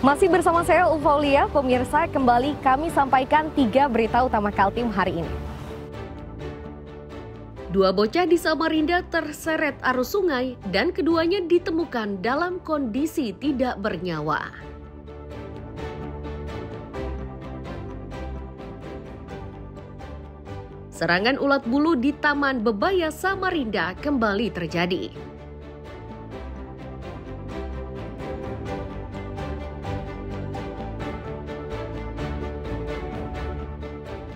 Masih bersama saya Ufaulia, pemirsa, kembali kami sampaikan 3 berita utama Kaltim hari ini. Dua bocah di Samarinda terseret arus sungai dan keduanya ditemukan dalam kondisi tidak bernyawa. Serangan ulat bulu di Taman Bebaya Samarinda kembali terjadi.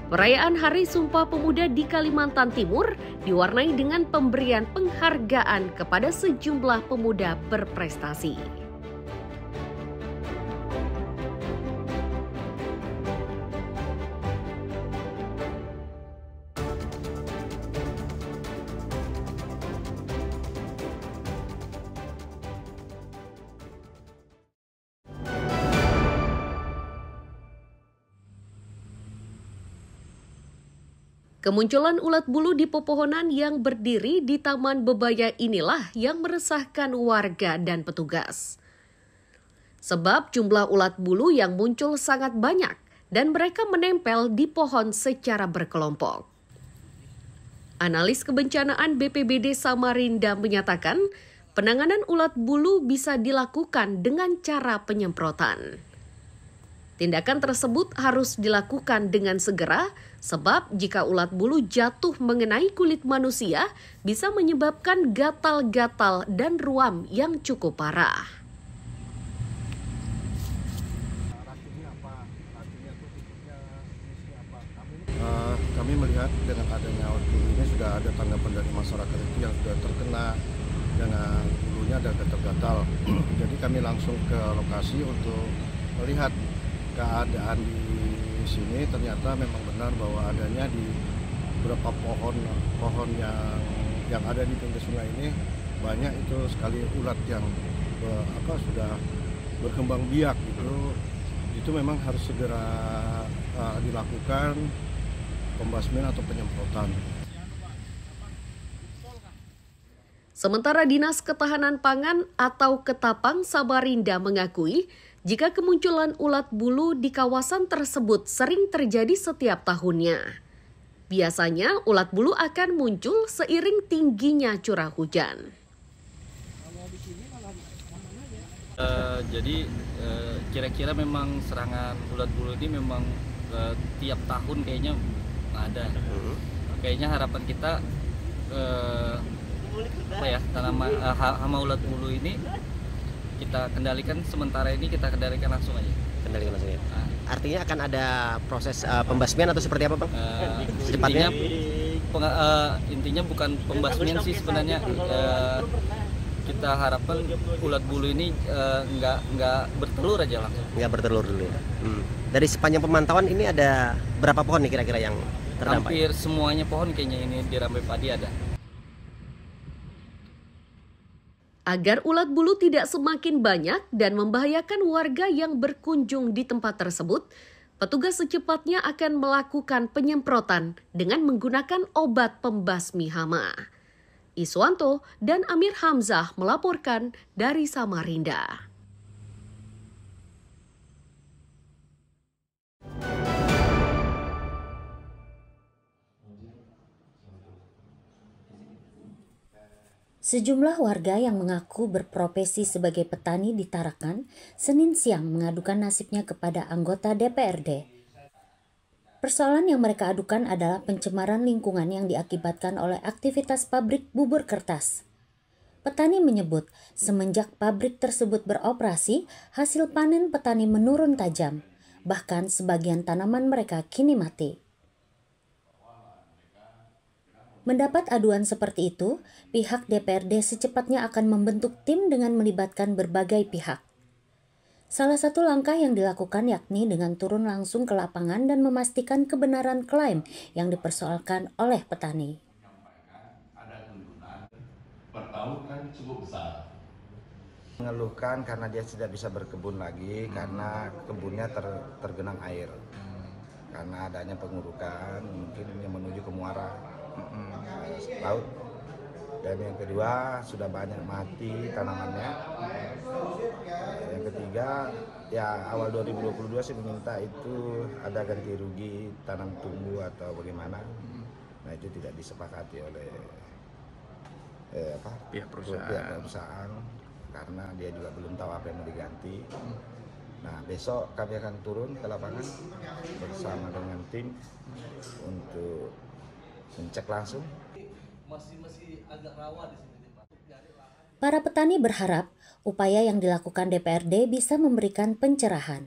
Perayaan Hari Sumpah Pemuda di Kalimantan Timur diwarnai dengan pemberian penghargaan kepada sejumlah pemuda berprestasi. Kemunculan ulat bulu di pepohonan yang berdiri di Taman Bebaya inilah yang meresahkan warga dan petugas. Sebab jumlah ulat bulu yang muncul sangat banyak dan mereka menempel di pohon secara berkelompok. Analis kebencanaan BPBD Samarinda menyatakan penanganan ulat bulu bisa dilakukan dengan cara penyemprotan. Tindakan tersebut harus dilakukan dengan segera sebab jika ulat bulu jatuh mengenai kulit manusia bisa menyebabkan gatal-gatal dan ruam yang cukup parah. Kami melihat dengan adanya ulat bulu ini sudah ada tanggapan dari masyarakat itu yang sudah terkena dengan bulunya dan gatal-gatal. Jadi kami langsung ke lokasi untuk melihat keadaan di sini. Ternyata memang benar bahwa adanya di beberapa pohon yang ada di pinggir sungai ini banyak itu sekali ulat yang sudah berkembang biak gitu. Itu memang harus segera dilakukan pembasmian atau penyemprotan. Sementara Dinas Ketahanan Pangan atau Ketapang Samarinda mengakui jika kemunculan ulat bulu di kawasan tersebut sering terjadi setiap tahunnya. Biasanya ulat bulu akan muncul seiring tingginya curah hujan. Jadi kira-kira memang serangan ulat bulu ini memang tiap tahun kayaknya ada. Kayaknya harapan kita hama ulat bulu ini kita kendalikan sementara ini, kita kendalikan langsung aja. Kendalikan langsung ya. Artinya akan ada proses pembasmian atau seperti apa, Bang? Secepatnya? Intinya bukan pembasmian sih sebenarnya. Kita harapkan ulat bulu ini nggak bertelur aja langsung. Nggak bertelur dulu ya. Dari sepanjang pemantauan ini ada berapa pohon nih kira-kira yang terdampak? Hampir semuanya pohon kayaknya ini di Rambai Padi ada. Agar ulat bulu tidak semakin banyak dan membahayakan warga yang berkunjung di tempat tersebut, petugas secepatnya akan melakukan penyemprotan dengan menggunakan obat pembasmi hama. Iswanto dan Amir Hamzah melaporkan dari Samarinda. Sejumlah warga yang mengaku berprofesi sebagai petani di Tarakan, Senin siang mengadukan nasibnya kepada anggota DPRD. Persoalan yang mereka adukan adalah pencemaran lingkungan yang diakibatkan oleh aktivitas pabrik bubur kertas. Petani menyebut, semenjak pabrik tersebut beroperasi, hasil panen petani menurun tajam. Bahkan sebagian tanaman mereka kini mati. Mendapat aduan seperti itu, pihak DPRD secepatnya akan membentuk tim dengan melibatkan berbagai pihak. Salah satu langkah yang dilakukan yakni dengan turun langsung ke lapangan dan memastikan kebenaran klaim yang dipersoalkan oleh petani. Per tahun kan cukup besar. Mengeluhkan karena dia tidak bisa berkebun lagi karena kebunnya tergenang air. Karena adanya pengurukan mungkin yang menuju ke muara laut. Dan yang kedua, sudah banyak mati tanamannya. Yang ketiga, ya awal 2022 saya meminta itu ada ganti rugi tanam tumbuh atau bagaimana. Nah itu tidak disepakati oleh pihak perusahaan karena dia juga belum tahu apa yang mau diganti. Nah besok kami akan turun ke lapangan bersama dengan tim untuk mencek langsung. Masih agak rawan di sini. Para petani berharap upaya yang dilakukan DPRD bisa memberikan pencerahan.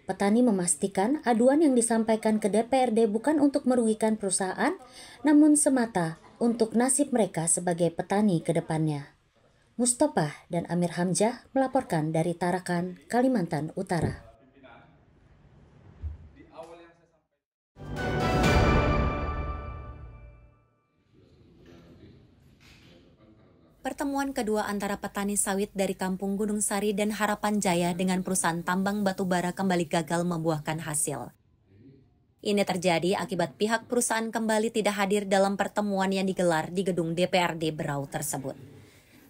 Petani memastikan aduan yang disampaikan ke DPRD bukan untuk merugikan perusahaan, namun semata untuk nasib mereka sebagai petani ke depannya. Mustafa dan Amir Hamzah melaporkan dari Tarakan, Kalimantan Utara. Pertemuan kedua antara petani sawit dari Kampung Gunung Sari dan Harapan Jaya dengan perusahaan tambang batubara kembali gagal membuahkan hasil. Ini terjadi akibat pihak perusahaan kembali tidak hadir dalam pertemuan yang digelar di gedung DPRD Berau tersebut.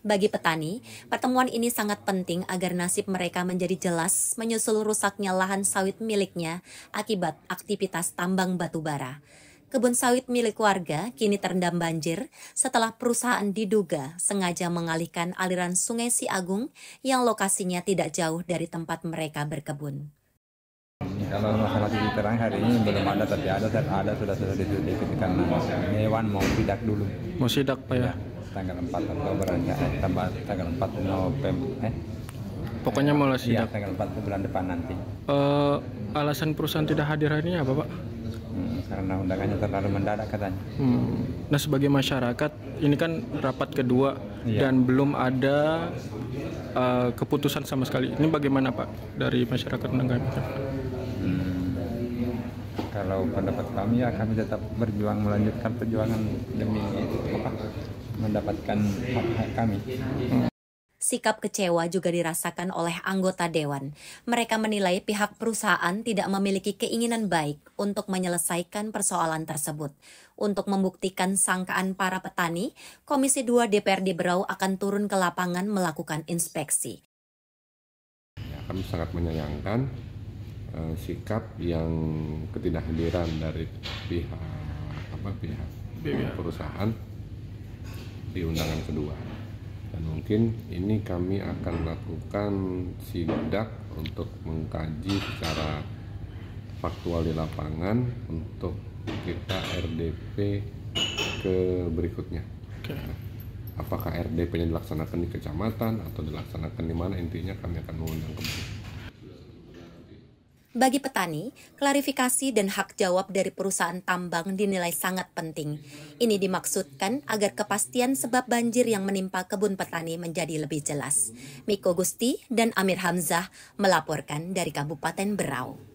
Bagi petani, pertemuan ini sangat penting agar nasib mereka menjadi jelas menyusul rusaknya lahan sawit miliknya akibat aktivitas tambang batubara. Kebun sawit milik warga kini terendam banjir setelah perusahaan diduga sengaja mengalihkan aliran Sungai Siagung yang lokasinya tidak jauh dari tempat mereka berkebun. Kalau masalah titik terang hari ini belum ada, tapi ada sudah diselidiki karena Dewan mau sidak dulu. Mau sidak Pak ya? Tanggal 4 Oktober tanggal 4 November. Pokoknya mau sidak. Tanggal 4 bulan depan nanti. Alasan perusahaan tidak hadir hari ini apa Pak? Karena undangannya terlalu mendadak katanya. Nah sebagai masyarakat ini kan rapat kedua dan belum ada keputusan sama sekali. Ini bagaimana Pak dari masyarakat menanggapi? Kalau pendapat kami ya kami tetap berjuang melanjutkan perjuangan demi mendapatkan hak kami. Sikap kecewa juga dirasakan oleh anggota Dewan. Mereka menilai pihak perusahaan tidak memiliki keinginan baik untuk menyelesaikan persoalan tersebut. Untuk membuktikan sangkaan para petani, Komisi 2 DPRD Berau akan turun ke lapangan melakukan inspeksi. Ya, kami sangat menyayangkan sikap yang ketidakhadiran dari pihak perusahaan di undangan kedua. Dan mungkin ini kami akan melakukan sidak untuk mengkaji secara faktual di lapangan untuk kita RDP ke berikutnya. Apakah RDP-nya dilaksanakan di kecamatan atau dilaksanakan di mana, intinya kami akan mengundang kembali. Bagi petani, klarifikasi dan hak jawab dari perusahaan tambang dinilai sangat penting. Ini dimaksudkan agar kepastian sebab banjir yang menimpa kebun petani menjadi lebih jelas. Miko Gusti dan Amir Hamzah melaporkan dari Kabupaten Berau.